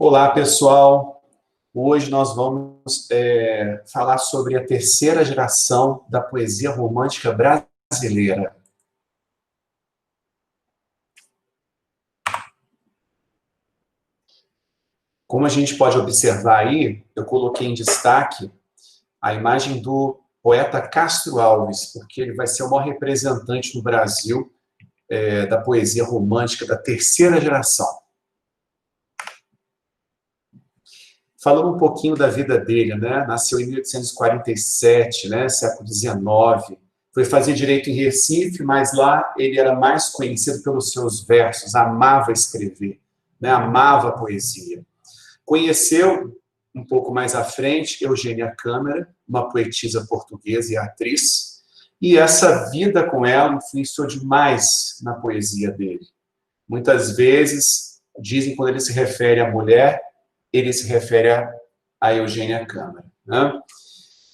Olá, pessoal. Hoje nós vamos falar sobre a terceira geração da poesia romântica brasileira. Como a gente pode observar aí, eu coloquei em destaque a imagem do poeta Castro Alves, porque ele vai ser o maior representante no Brasil da poesia romântica da terceira geração. Falando um pouquinho da vida dele, né? Nasceu em 1847, né? Século XIX. Foi fazer direito em Recife, mas lá ele era mais conhecido pelos seus versos, amava escrever, né? Amava a poesia. Conheceu, um pouco mais à frente, Eugênia Câmara, uma poetisa portuguesa e atriz, e essa vida com ela influenciou demais na poesia dele. Muitas vezes, dizem quando ele se refere à mulher, ele se refere a Eugênia Câmara, né?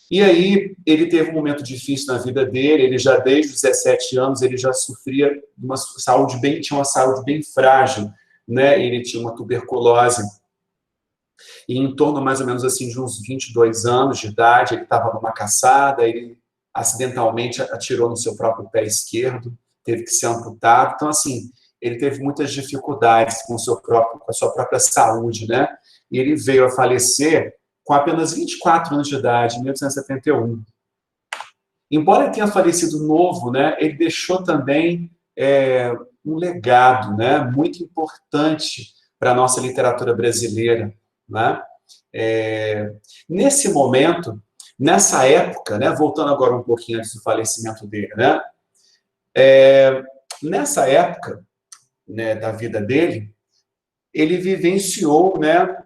E aí, ele teve um momento difícil na vida dele, ele já desde os 17 anos, ele já sofria de uma saúde tinha uma saúde bem frágil, né? Ele tinha uma tuberculose, e em torno mais ou menos assim de uns 22 anos de idade, ele estava numa caçada, ele acidentalmente atirou no seu próprio pé esquerdo, teve que ser amputado, então assim, ele teve muitas dificuldades com a sua própria saúde, né? E ele veio a falecer com apenas 24 anos de idade, em 1871. Embora ele tenha falecido novo, né, ele deixou também um legado, né, muito importante para a nossa literatura brasileira, né? Nesse momento, nessa época, né, voltando agora um pouquinho antes do falecimento dele, né, nessa época, né, da vida dele, ele vivenciou, né,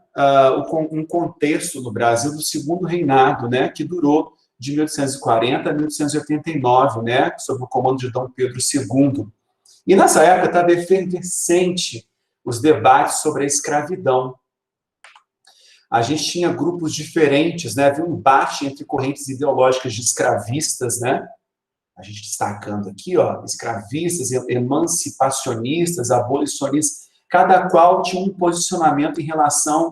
um contexto no Brasil do segundo reinado, né, que durou de 1840 a 1889, né, sob o comando de Dom Pedro II. E nessa época estava efervescente os debates sobre a escravidão. A gente tinha grupos diferentes, né, havia um embate entre correntes ideológicas de escravistas, né, a gente destacando aqui, ó, escravistas, emancipacionistas, abolicionistas, cada qual tinha um posicionamento em relação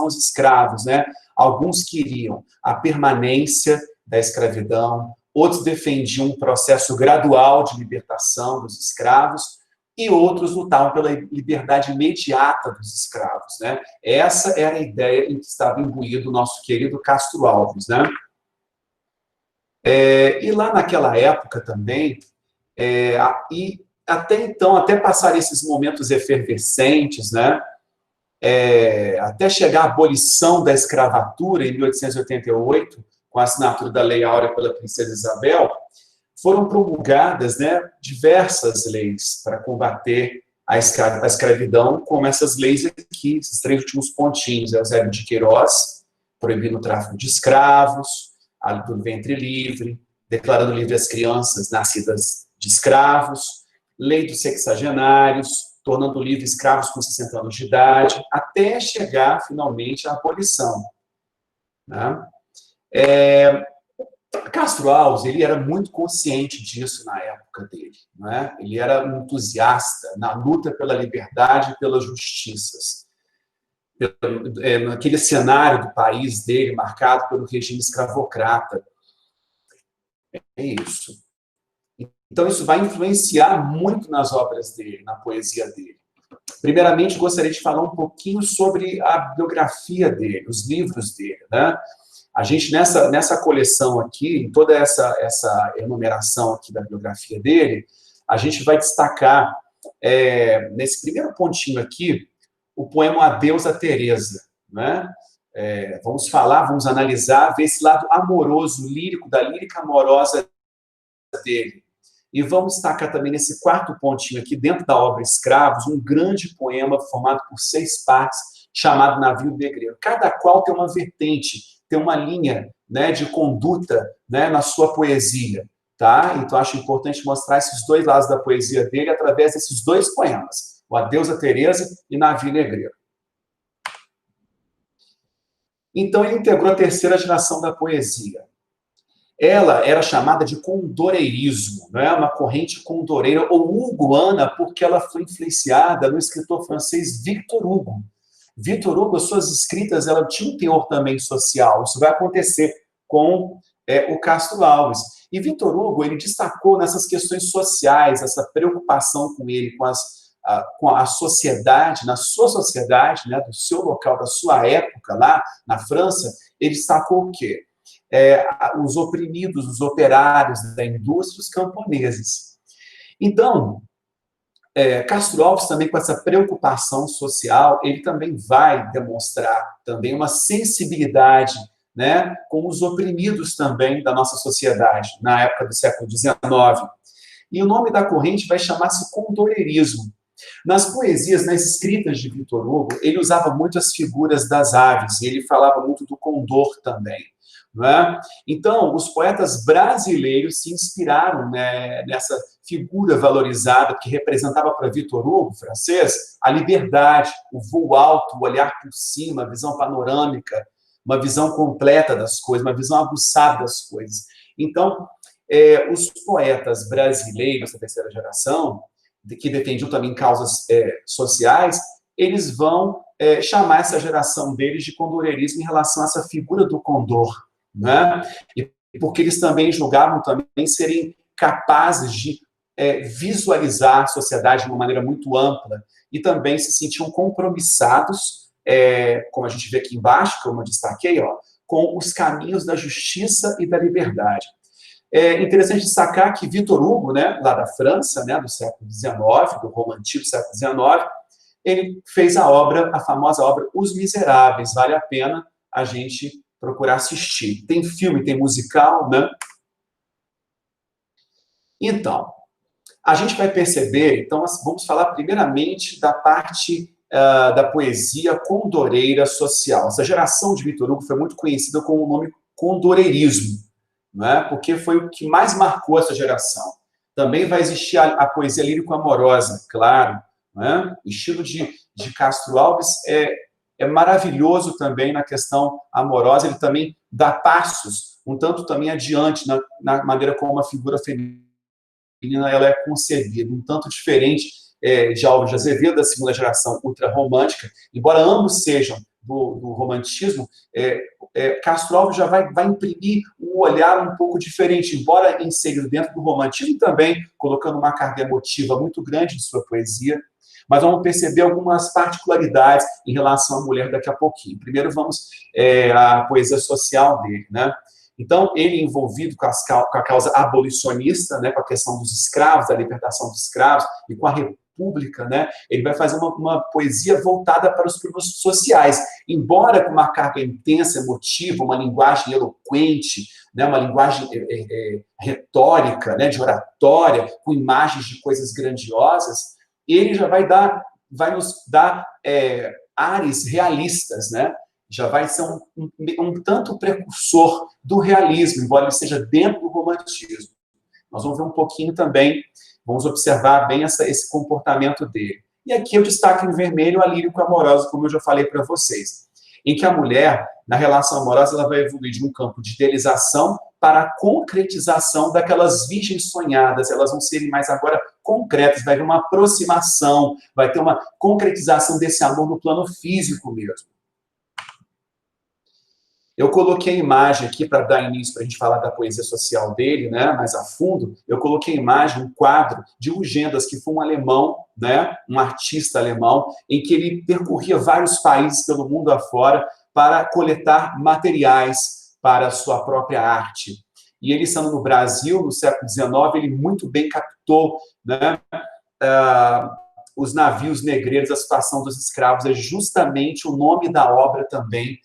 aos escravos, né? Alguns queriam a permanência da escravidão, outros defendiam um processo gradual de libertação dos escravos, e outros lutavam pela liberdade imediata dos escravos, né? Essa era a ideia em que estava imbuído o nosso querido Castro Alves, né? E lá naquela época também, e até então, até passar esses momentos efervescentes, né, até chegar à abolição da escravatura em 1888, com a assinatura da Lei Áurea pela Princesa Isabel, foram promulgadas, né, diversas leis para combater a escravidão, como essas leis aqui, esses 3 últimos pontinhos, Eusébio de Queiroz, proibindo o tráfico de escravos, a lei do ventre livre, declarando livre as crianças nascidas de escravos, lei dos sexagenários, tornando livres escravos com 60 anos de idade, até chegar, finalmente, à abolição, né? Castro Alves, ele era muito consciente disso na época dele, né? Ele era um entusiasta na luta pela liberdade e pelas justiças. Naquele cenário do país dele, marcado pelo regime escravocrata. É isso. Então, isso vai influenciar muito nas obras dele, na poesia dele. Primeiramente, gostaria de falar um pouquinho sobre a biografia dele, os livros dele, né? A gente, nessa coleção aqui, em toda essa enumeração aqui da biografia dele, a gente vai destacar, nesse primeiro pontinho aqui, o poema Adeus a Teresa, né? Vamos analisar, ver esse lado amoroso, lírico, da lírica amorosa dele. E vamos destacar também nesse quarto pontinho aqui, dentro da obra Escravos, um grande poema formado por 6 partes, chamado Navio Negreiro. Cada qual tem uma vertente, tem uma linha, né, de conduta, né, na sua poesia. Tá? Então, acho importante mostrar esses 2 lados da poesia dele através desses 2 poemas, o Adeus a Teresa e Navio Negreiro. Então, ele integrou a terceira geração da poesia. Ela era chamada de condoreirismo, né? Uma corrente condoreira, ou hugoana, porque ela foi influenciada no escritor francês Victor Hugo. Vitor Hugo, as suas escritas, ela tinha um teor também social. Isso vai acontecer com o Castro Alves. E Vitor Hugo, ele destacou nessas questões sociais, essa preocupação com ele, com a sociedade, na sua sociedade, né, do seu local, da sua época, lá na França, ele destacou o quê? Os oprimidos, os operários da indústria, os camponeses. Então, Castro Alves também com essa preocupação social, ele também vai demonstrar também uma sensibilidade, né, com os oprimidos também da nossa sociedade, na época do século XIX. E o nome da corrente vai chamar-se condorerismo. Nas poesias, nas escritas de Vitor Hugo, ele usava muito as figuras das aves, e ele falava muito do condor também. Não é? Então, os poetas brasileiros se inspiraram, né, nessa figura valorizada que representava para Vitor Hugo, francês, a liberdade, o voo alto, o olhar por cima, a visão panorâmica, uma visão completa das coisas, uma visão aguçada das coisas. Então, os poetas brasileiros da terceira geração, que defendiam também causas sociais, eles vão chamar essa geração deles de condorerismo em relação a essa figura do condor, né? E porque eles também julgavam também serem capazes de visualizar a sociedade de uma maneira muito ampla e também se sentiam compromissados, como a gente vê aqui embaixo, como eu destaquei, ó, com os caminhos da justiça e da liberdade. É interessante destacar que Vitor Hugo, né, lá da França, né, do século XIX, do romantismo do século XIX, ele fez a famosa obra Os Miseráveis. Vale a pena a gente procurar assistir. Tem filme, tem musical, né? Então, a gente vai perceber, então, vamos falar primeiramente da parte da poesia condoreira social. Essa geração de Vitor Hugo foi muito conhecida com o nome condoreirismo, né? Porque foi o que mais marcou essa geração. Também vai existir a poesia lírico-amorosa, claro, né? O estilo de Castro Alves é maravilhoso também na questão amorosa, ele também dá passos um tanto também adiante na maneira como a figura feminina ela é concebida, um tanto diferente de Álvares de Azevedo, da segunda geração ultrarromântica, embora ambos sejam do romantismo, Castro Alves já vai imprimir um olhar um pouco diferente, embora inserido dentro do romantismo também, colocando uma carga emotiva muito grande de sua poesia, mas vamos perceber algumas particularidades em relação à mulher daqui a pouquinho. Primeiro vamos à poesia social dele, né? Então, ele envolvido com a causa abolicionista, né, com a questão dos escravos, da libertação dos escravos, e com a República, né, ele vai fazer uma poesia voltada para os problemas sociais, embora com uma carga intensa, emotiva, uma linguagem eloquente, né, uma linguagem retórica, né, de oratória, com imagens de coisas grandiosas, ele já vai nos dar ares realistas, né? Já vai ser um tanto precursor do realismo, embora ele esteja dentro do romantismo. Nós vamos ver um pouquinho também, vamos observar bem esse comportamento dele. E aqui eu destaco em vermelho a lírico-amorosa, como eu já falei para vocês, em que a mulher, na relação amorosa, ela vai evoluir de um campo de idealização para a concretização daquelas virgens sonhadas, elas vão serem mais agora concretas, vai haver uma aproximação, vai ter uma concretização desse amor no plano físico mesmo. Eu coloquei a imagem aqui para dar início, para a gente falar da poesia social dele, né, mais a fundo. Eu coloquei a imagem, um quadro de Urgendas, que foi um alemão, né, um artista alemão, em que ele percorria vários países pelo mundo afora para coletar materiais para a sua própria arte. E ele, estando no Brasil, no século XIX, ele muito bem captou, né, os navios negreiros, a situação dos escravos, é justamente o nome da obra também,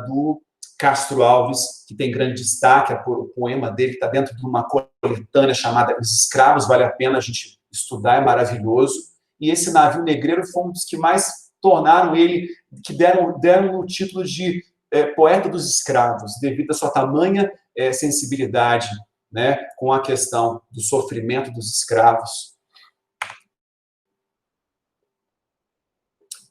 do Castro Alves, que tem grande destaque, o poema dele está dentro de uma coletânea chamada Os Escravos, vale a pena a gente estudar, é maravilhoso. E esse navio negreiro foi um dos que mais tornaram ele, que deram o título de poeta dos escravos, devido à sua tamanha sensibilidade, né, com a questão do sofrimento dos escravos.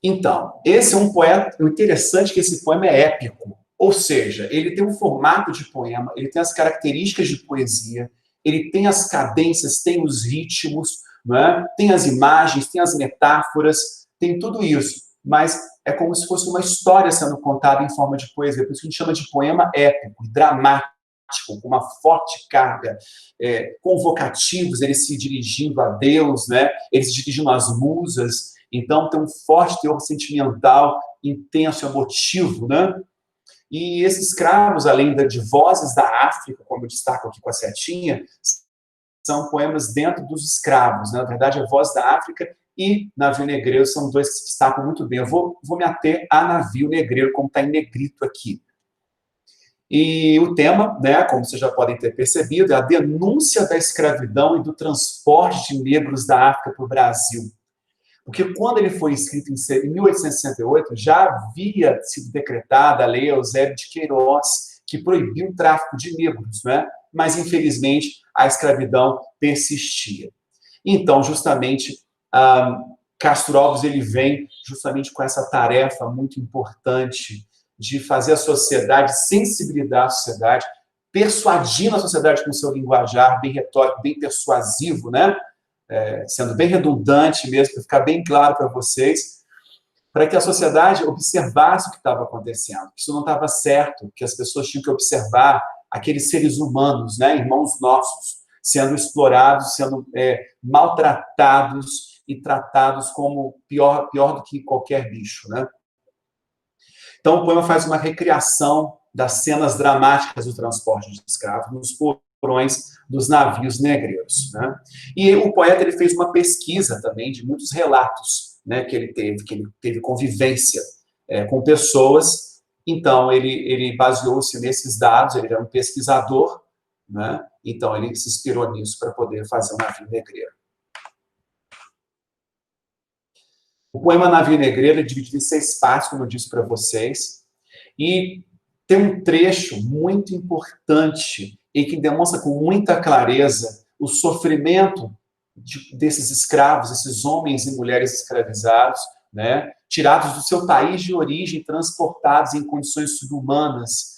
Então, esse é um poeta, o interessante é que esse poema é épico, ou seja, ele tem um formato de poema, ele tem as características de poesia, ele tem as cadências, tem os ritmos, não é? Tem as imagens, tem as metáforas, tem tudo isso. mas é como se fosse uma história sendo contada em forma de poesia. Por isso que a gente chama de poema épico, dramático, com uma forte carga, convocativos, ele se dirigindo a Deus, né? Ele se dirigindo às musas. Então, tem um forte teor sentimental, intenso, emotivo, né? E esses escravos, além de Vozes da África, como eu destaco aqui com a setinha, são poemas dentro dos escravos, né? Na verdade, é Voz da África e Navio Negreiro são dois que se destacam muito bem. Eu vou me ater a Navio Negreiro, como está em negrito aqui. E o tema, né, como vocês já podem ter percebido, é a denúncia da escravidão e do transporte de negros da África para o Brasil. Porque quando ele foi escrito em 1868, já havia sido decretada a Lei Eusébio de Queiroz, que proibiu o tráfico de negros, né? Mas, infelizmente, a escravidão persistia. Então, justamente, Castro Alves ele vem justamente com essa tarefa muito importante de fazer a sociedade, sensibilizar a sociedade, persuadindo a sociedade com seu linguajar bem retórico, bem persuasivo, né? Sendo bem redundante mesmo, para ficar bem claro para vocês, para que a sociedade observasse o que estava acontecendo, que isso não estava certo, que as pessoas tinham que observar aqueles seres humanos, né, irmãos nossos, sendo explorados, sendo maltratados e tratados como pior do que qualquer bicho, né? Então, o poema faz uma recriação das cenas dramáticas do transporte de escravos nos porões dos navios negreiros, né? E o poeta ele fez uma pesquisa também de muitos relatos, né, que ele teve convivência com pessoas. Então, ele baseou-se nesses dados, ele era um pesquisador, né? Então, ele se inspirou nisso para poder fazer um navio negreiro. O poema Navio Negreiro é dividido em 6 partes, como eu disse para vocês, e tem um trecho muito importante e que demonstra com muita clareza o sofrimento desses escravos, esses homens e mulheres escravizados, né, tirados do seu país de origem, transportados em condições subhumanas.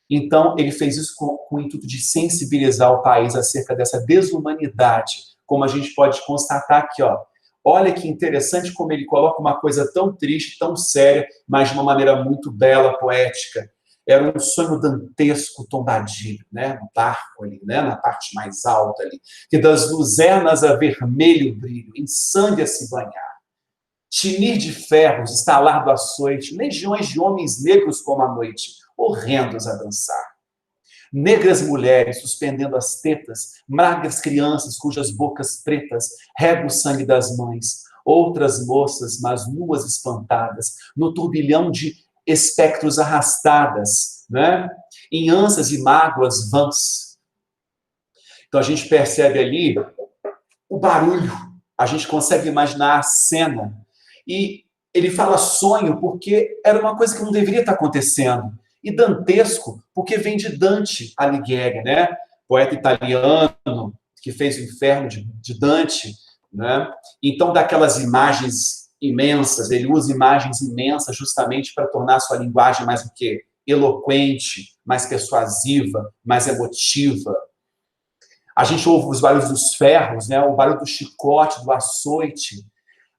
Então, ele fez isso com o intuito de sensibilizar o país acerca dessa desumanidade, como a gente pode constatar aqui, ó. Olha que interessante como ele coloca uma coisa tão triste, tão séria, mas de uma maneira muito bela, poética. Era um sonho dantesco tombadilho, né? No barco ali, né? Na parte mais alta ali, que das luzernas a vermelho brilho, em sangue a se banhar. Tinir de ferros, estalar do açoite, legiões de homens negros como a noite, horrendos a dançar. Negras mulheres suspendendo as tetas, magras crianças cujas bocas pretas regam o sangue das mães, outras moças, mas nuas espantadas, no turbilhão de espectros arrastadas, né? Em ânsias e mágoas vãs. Então a gente percebe ali o barulho, a gente consegue imaginar a cena. E ele fala sonho porque era uma coisa que não deveria estar acontecendo. E dantesco, porque vem de Dante Alighieri, né? Poeta italiano que fez o Inferno de Dante, né? Então, daquelas imagens imensas, ele usa imagens imensas justamente para tornar a sua linguagem mais o quê? Eloquente, mais persuasiva, mais emotiva. A gente ouve os barulhos dos ferros, né? O barulho do chicote, do açoite.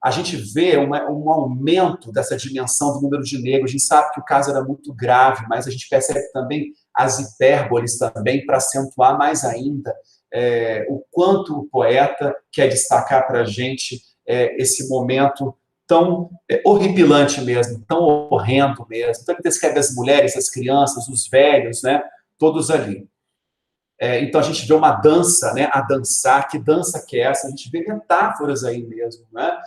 A gente vê um aumento dessa dimensão do número de negros. A gente sabe que o caso era muito grave, mas a gente percebe também as hipérboles também para acentuar mais ainda o quanto o poeta quer destacar para a gente esse momento tão horripilante mesmo, tão horrendo mesmo. Então ele descreve as mulheres, as crianças, os velhos, né, todos ali. Então a gente vê uma dança, né, a dançar, que dança que é essa? A gente vê metáforas aí mesmo, né?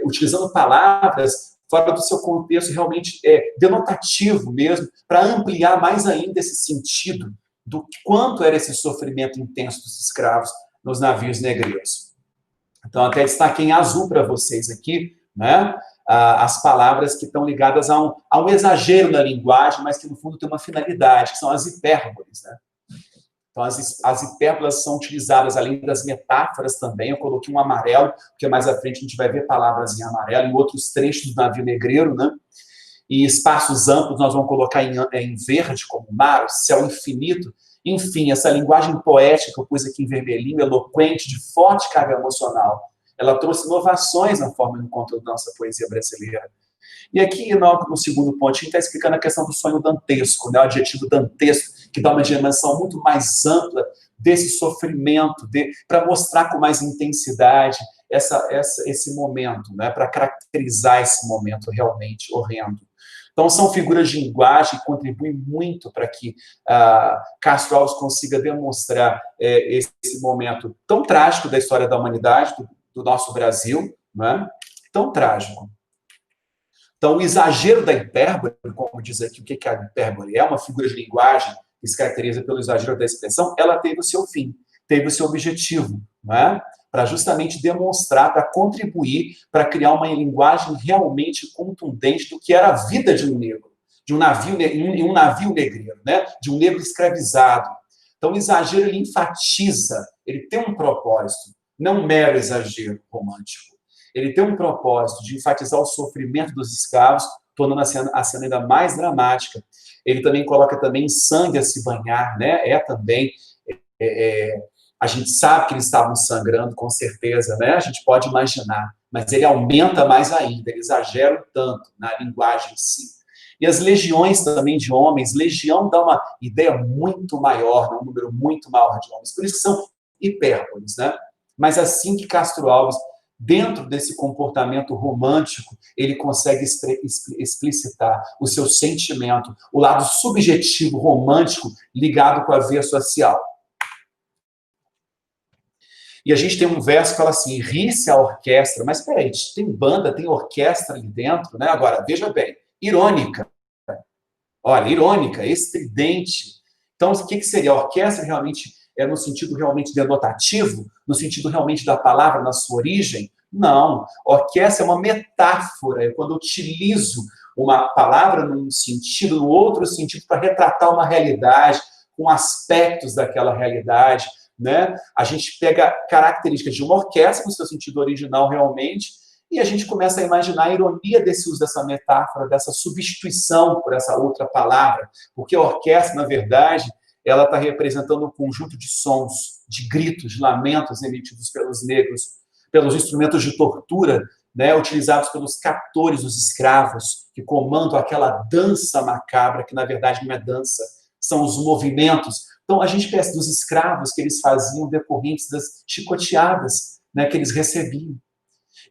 Utilizando palavras fora do seu contexto realmente denotativo mesmo, para ampliar mais ainda esse sentido do quanto era esse sofrimento intenso dos escravos nos navios negreiros. Então, até destaquei em azul para vocês aqui, né, as palavras que estão ligadas a um exagero na linguagem, mas que no fundo tem uma finalidade, que são as hipérboles, né? Então, as hipérbolas são utilizadas, além das metáforas também. Eu coloquei um amarelo, porque mais à frente a gente vai ver palavras em amarelo, em outros trechos do navio negreiro, né? E espaços amplos nós vamos colocar em verde, como mar, o céu infinito. Enfim, essa linguagem poética que eu pus aqui em vermelhinho, eloquente, de forte carga emocional, ela trouxe inovações na forma e no conteúdo da nossa poesia brasileira. E aqui, no segundo pontinho, está explicando a questão do sonho dantesco, né? O adjetivo dantesco, que dá uma dimensão muito mais ampla desse sofrimento, para mostrar com mais intensidade esse momento, né? Para caracterizar esse momento realmente horrendo. Então, são figuras de linguagem que contribuem muito para que Castro Alves consiga demonstrar esse momento tão trágico da história da humanidade, do nosso Brasil, né? Tão trágico. Então, o exagero da hipérbole, como diz aqui, o que é a hipérbole? É uma figura de linguagem que se caracteriza pelo exagero da expressão, ela teve o seu fim, teve o seu objetivo, né? Para justamente demonstrar, para contribuir, para criar uma linguagem realmente contundente do que era a vida de um negro, de um navio negreiro, né? De um negro escravizado. Então, o exagero, ele enfatiza, ele tem um propósito, não um mero exagero romântico. Ele tem um propósito de enfatizar o sofrimento dos escravos, tornando a cena ainda mais dramática. Ele também coloca também sangue a se banhar, né? A gente sabe que eles estavam sangrando, com certeza, né? A gente pode imaginar, mas ele aumenta mais ainda, ele exagera tanto na linguagem em si. E as legiões também de homens, legião dá uma ideia muito maior, né? Um número muito maior de homens, por isso que são hipérboles, né? Mas assim que Castro Alves, dentro desse comportamento romântico, ele consegue explicitar o seu sentimento, o lado subjetivo romântico ligado com a veia social. E a gente tem um verso que fala assim, ri-se a orquestra, mas peraí, tem banda, tem orquestra ali dentro, né? Agora, veja bem, irônica. Olha, irônica, estridente. Então, o que seria? A orquestra realmente é no sentido realmente denotativo? No sentido realmente da palavra na sua origem? Não. Orquestra é uma metáfora. É quando eu utilizo uma palavra num sentido, no outro sentido, para retratar uma realidade, com aspectos daquela realidade, né? A gente pega características de uma orquestra, no seu sentido original realmente, e a gente começa a imaginar a ironia desse uso dessa metáfora, dessa substituição por essa outra palavra, porque a orquestra, na verdade, ela está representando um conjunto de sons, de gritos, de lamentos emitidos pelos negros, pelos instrumentos de tortura, né, utilizados pelos captores, os escravos, que comandam aquela dança macabra, que na verdade não é dança, são os movimentos. Então, a gente pensa dos escravos que eles faziam decorrentes das chicoteadas, né, que eles recebiam.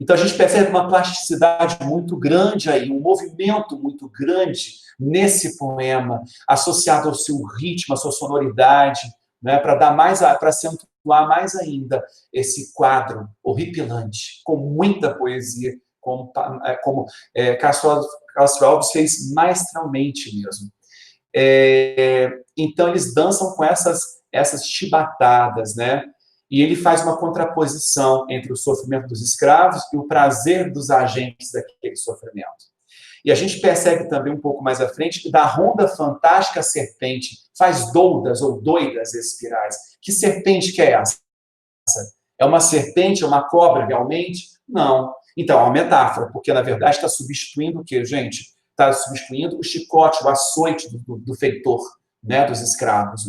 Então, a gente percebe uma plasticidade muito grande aí, um movimento muito grande nesse poema, associado ao seu ritmo, à sua sonoridade, né, para dar mais, para acentuar mais ainda esse quadro horripilante, com muita poesia, como Castro Alves fez maestralmente mesmo. Então, eles dançam com essas chibatadas, né? E ele faz uma contraposição entre o sofrimento dos escravos e o prazer dos agentes daquele sofrimento. E a gente percebe também um pouco mais à frente que da ronda fantástica serpente faz doudas ou doidas espirais. Que serpente que é essa? É uma serpente, é uma cobra realmente? Não. Então, é uma metáfora, porque na verdade está substituindo o quê, gente? Está substituindo o chicote, o açoite do feitor, né, dos escravos.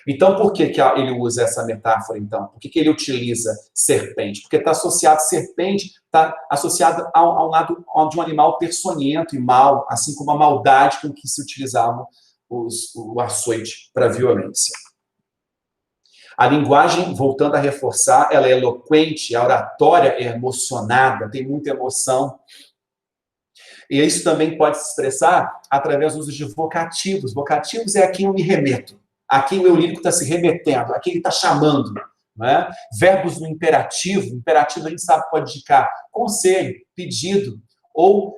Então, por que ele usa essa metáfora, então? Por que ele utiliza serpente? Porque está associado, serpente está associado ao lado de um animal peçonhento e mau, assim como a maldade com que se utilizavam o açoite para a violência. A linguagem, voltando a reforçar, ela é eloquente, a oratória é emocionada, tem muita emoção. E isso também pode se expressar através do uso de vocativos. Vocativos é a quem eu me remeto, a quem o eu lírico está se remetendo, a quem ele está chamando. Né? Verbos no imperativo a gente sabe que pode indicar conselho, pedido, ou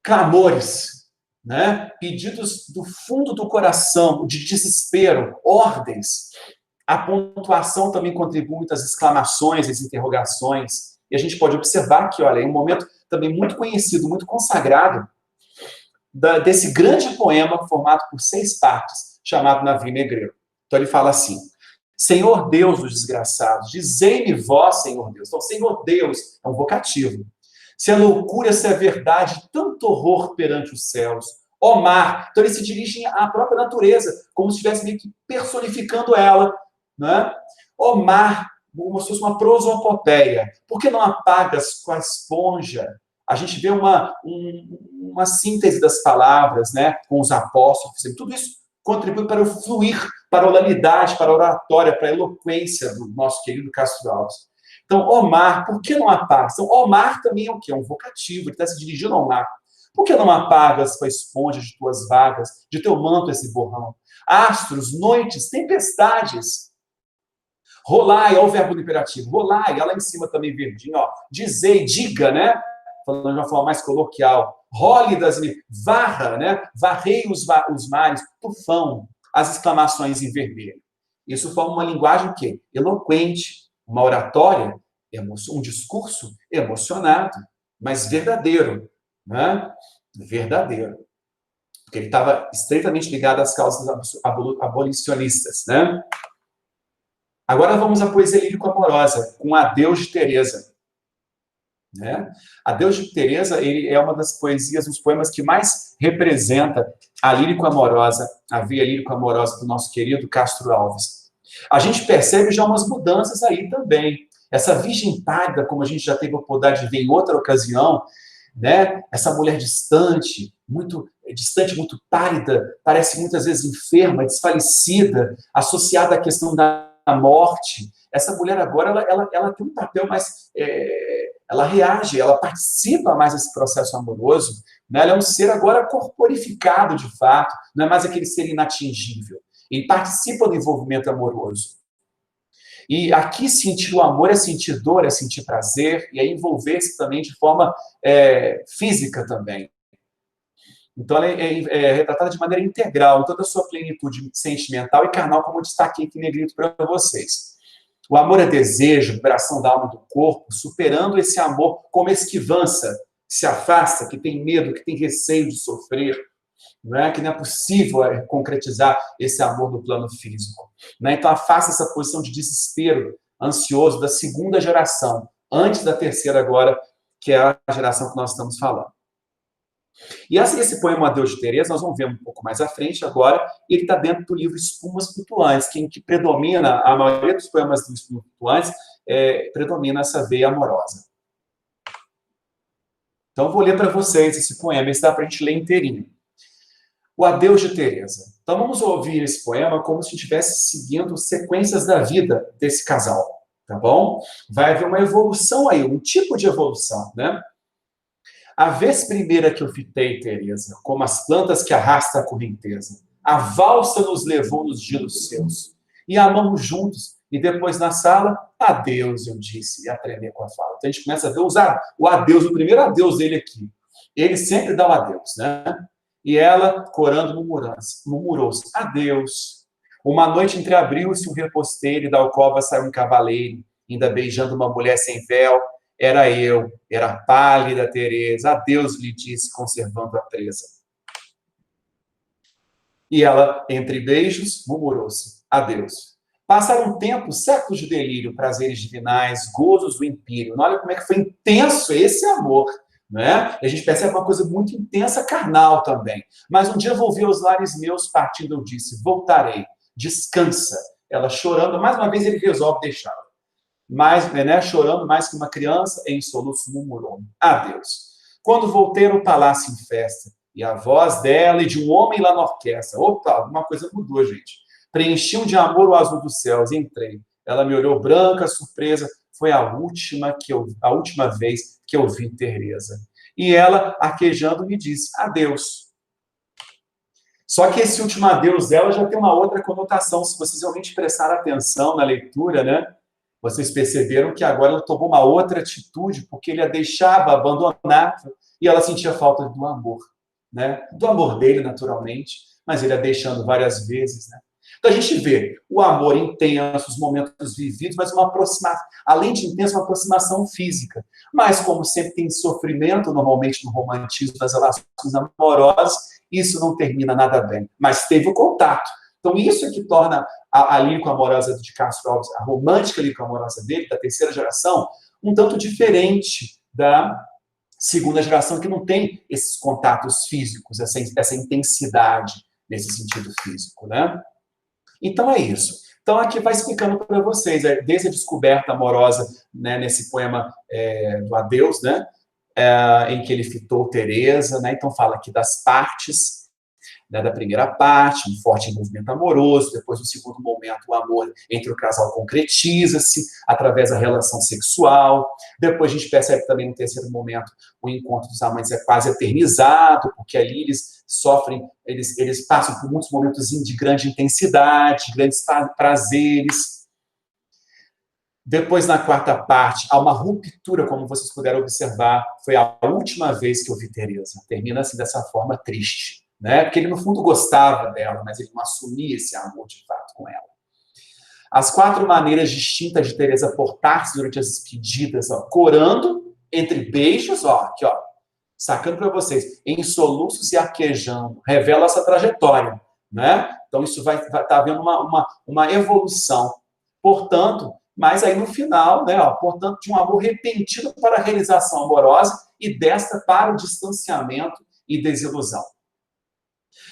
clamores, né? Pedidos do fundo do coração, de desespero, ordens. A pontuação também contribui muito, as exclamações, as interrogações. E a gente pode observar que, olha, é um momento também muito conhecido, muito consagrado, desse grande poema formado por 6 partes, chamado Navio Negreiro. Então ele fala assim: Senhor Deus dos desgraçados, dizei-me vós, Senhor Deus. Então, Senhor Deus é um vocativo. Se é loucura, se é verdade, tanto horror perante os céus. Ó mar. Então, eles se dirigem à própria natureza, como se estivesse meio que personificando ela. Né? Ó mar, como se fosse uma prosopopeia. Por que não apagas com a esponja A gente vê uma síntese das palavras, né, com os apóstolos, tudo isso contribui para o fluir, para a oralidade, para a oratória, para a eloquência do nosso querido Castro Alves. Então, Omar, por que não apagas? Então, Omar também é o quê? É um vocativo, ele está se dirigindo ao Omar. Por que não apagas com a esponja de tuas vagas, de teu manto esse borrão? Astros, noites, tempestades. Rolai, olha o verbo do imperativo, rolai, olha lá em cima também verdinho, ó. Dizei, diga, né? Falando de uma forma mais coloquial. Role das... Varra, né? Varrei os mares, tufão, as exclamações em vermelho. Isso forma uma linguagem o quê? Eloquente, uma oratória, um discurso emocionado, mas verdadeiro, né? Verdadeiro. Porque ele estava estreitamente ligado às causas abolicionistas, né? Agora vamos à poesia lírico-amorosa, com Adeus de Teresa. Né? Adeus de Teresa, ele é uma das poesias, dos poemas que mais representa a lírico-amorosa, a via lírico-amorosa do nosso querido Castro Alves. A gente percebe já umas mudanças aí também. Essa virgem pálida, como a gente já teve a oportunidade de ver em outra ocasião, né? Essa mulher distante, muito pálida, parece muitas vezes enferma, desfalecida, associada à questão da morte. Essa mulher agora, ela tem um papel mais... ela reage, ela participa mais desse processo amoroso, né? Ela é um ser agora corporificado, de fato, não é mais aquele ser inatingível. Ele participa do envolvimento amoroso. E aqui sentir o amor é sentir dor, é sentir prazer, e é envolver-se também de forma física também. Então, ela é retratada de maneira integral, em toda a sua plenitude sentimental e carnal, como eu destaquei aqui em negrito para vocês. O amor é desejo, vibração da alma e do corpo, superando esse amor como esquivança, que se afasta, que tem medo, que tem receio de sofrer, não é? Que não é possível concretizar esse amor no plano físico. Né? Então, afasta essa posição de desespero ansioso da segunda geração, antes da terceira agora, que é a geração que nós estamos falando. E esse poema Adeus de Teresa, nós vamos ver um pouco mais à frente agora, ele está dentro do livro Espumas Flutuantes, que predomina, a maioria dos poemas do Espumas Flutuantes, predomina essa veia amorosa. Então, eu vou ler para vocês esse poema, esse dá para a gente ler inteirinho. O Adeus de Teresa. Então, vamos ouvir esse poema como se estivesse seguindo sequências da vida desse casal, tá bom? Vai haver uma evolução aí, um tipo de evolução, né? A vez primeira que eu fitei, Teresa, como as plantas que arrasta a correnteza, a valsa nos levou nos giros seus, e amamos juntos, e depois na sala, adeus, eu disse, e aprender com a fala. Então a gente começa a ver o adeus, o primeiro adeus dele aqui. Ele sempre dá o adeus, né? E ela, corando, murmurou-se, adeus. Uma noite entreabriu-se um reposteiro, e da alcova saiu um cavaleiro, ainda beijando uma mulher sem véu. Era eu, era a pálida Teresa, adeus, lhe disse, conservando a presa. E ela, entre beijos, murmurou-se, adeus. Passaram um tempo, séculos de delírio, prazeres divinais, gozos do império. Olha como é que foi intenso esse amor, né? E a gente percebe uma coisa muito intensa, carnal também. Mas um dia volvi aos lares meus, partindo eu disse, voltarei, descansa. Ela chorando, mais uma vez ele resolve deixá-la. Mas, né, chorando mais que uma criança, em soluço murmurou, adeus. Quando voltei no palácio em festa, e a voz dela e de um homem lá na orquestra, opa, alguma coisa mudou, gente. Preenchi de amor o azul dos céus, entrei. Ela me olhou branca, surpresa, foi a última vez que eu vi Teresa. E ela, arquejando, me disse, adeus. Só que esse último adeus dela já tem uma outra conotação, se vocês realmente prestarem atenção na leitura, né? Vocês perceberam que agora ela tomou uma outra atitude, porque ele a deixava, abandonava, e ela sentia falta do amor, né? Do amor dele, naturalmente, mas ele a deixando várias vezes, né? Então a gente vê o amor intenso, os momentos vividos, mas uma aproximação, além de intenso, uma aproximação física. Mas como sempre tem sofrimento, normalmente no romantismo das relações amorosas, isso não termina nada bem. Mas teve o contato. Então isso é que torna a lírico-amorosa de Castro Alves, a romântica lírico-amorosa dele, da terceira geração, um tanto diferente da segunda geração, que não tem esses contatos físicos, essa intensidade nesse sentido físico, né? Então é isso. Então aqui vai explicando para vocês, desde a descoberta amorosa, né, nesse poema do Adeus, né? em que ele fitou Teresa, né? Então fala aqui das partes, né, da primeira parte, um forte envolvimento amoroso, depois no segundo momento o amor entre o casal concretiza-se através da relação sexual, depois a gente percebe também no terceiro momento o encontro dos amantes é quase eternizado, porque ali eles sofrem, eles passam por muitos momentos de grande intensidade, grandes prazeres. Depois, na quarta parte, há uma ruptura, como vocês puderam observar. Foi a última vez que eu vi Teresa. Termina assim dessa forma triste, né? Porque ele, no fundo, gostava dela, mas ele não assumia esse amor de fato com ela. As 4 maneiras distintas de Teresa portar-se durante as despedidas, ó, corando, entre beijos, ó, aqui, ó, sacando para vocês, em soluços e arquejando, revela essa trajetória, né? Então, isso vai estar havendo uma evolução. Portanto, mas aí no final, né, ó, portanto, de um amor repentino para a realização amorosa e desta para o distanciamento e desilusão.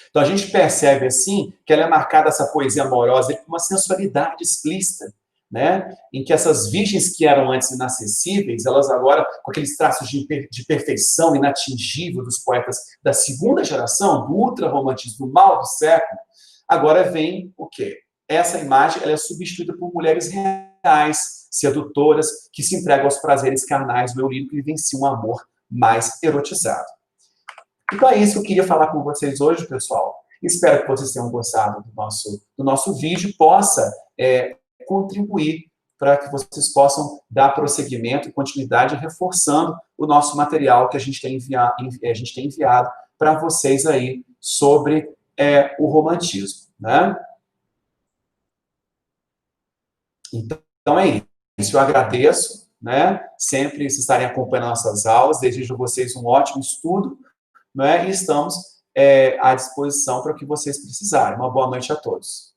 Então a gente percebe assim que ela é marcada, essa poesia amorosa, com uma sensualidade explícita, né, em que essas virgens que eram antes inacessíveis, elas agora, com aqueles traços de perfeição inatingível dos poetas da segunda geração, do ultra-romantismo, do mal do século, agora vem o quê? Essa imagem ela é substituída por mulheres reais, sedutoras, que se entregam aos prazeres carnais do eu lírico e vivenciam um amor mais erotizado. Então é isso que eu queria falar com vocês hoje, pessoal. Espero que vocês tenham gostado do nosso vídeo e possa contribuir para que vocês possam dar prosseguimento e continuidade reforçando o nosso material que a gente tem enviado para vocês aí sobre o romantismo, né? Então é isso. Eu agradeço, né? Sempre se estarem acompanhando nossas aulas. Desejo a vocês um ótimo estudo, né? E estamos à disposição para o que vocês precisarem. Uma boa noite a todos.